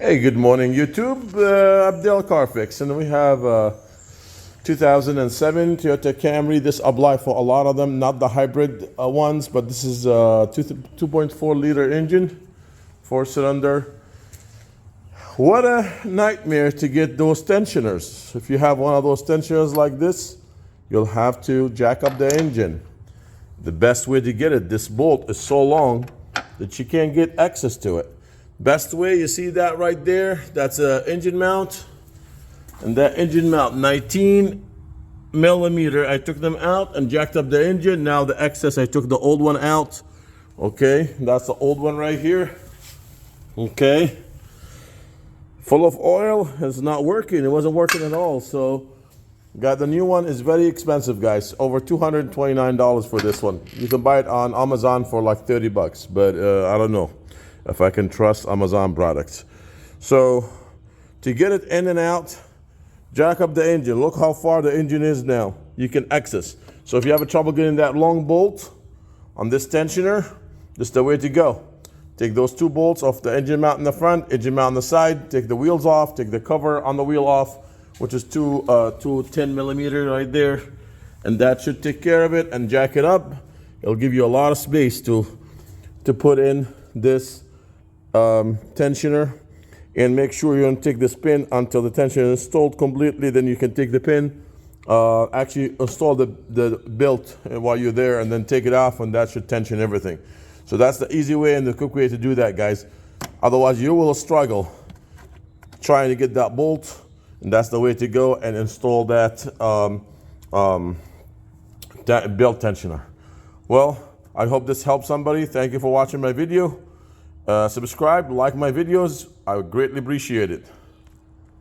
Hey, good morning, YouTube. Abdel Carfix, and we have 2007 Toyota Camry. This applies for a lot of them, not the hybrid ones, but this is a 2.4 liter engine, 4-cylinder. What a nightmare to get those tensioners. If you have one of those tensioners like this, you'll have to jack up the engine. The best way to get it, this bolt is so long that you can't get access to it. Best way, you see that right there? That's an engine mount. And that engine mount, 19 millimeter, I took them out and jacked up the engine. Now the excess, I took the old one out. Okay, that's the old one right here. Okay. Full of oil, it's not working. It wasn't working at all. So, got the new one. It's very expensive, guys. Over $229 for this one. You can buy it on Amazon for like 30 bucks, but I don't know if I can trust Amazon products. So to get it in and out, jack up the engine. Look how far the engine is now. You can access. So if you have a trouble getting that long bolt on this tensioner, this is the way to go. Take those two bolts off the engine mount in the front, engine mount on the side, take the wheels off, take the cover on the wheel off, which is two 10 millimeter right there. And that should take care of it, and jack it up. It'll give you a lot of space to put in this tensioner, and make sure you don't take this pin until the tensioner is installed completely. Then you can take the pin, actually install the belt while you're there, and then take it off, and that should tension everything. So that's the easy way and the quick way to do that, guys. Otherwise you will struggle trying to get that bolt, and that's the way to go and install that that belt tensioner. Well, I hope this helps somebody. Thank you for watching my video. Subscribe, like my videos. I would greatly appreciate it.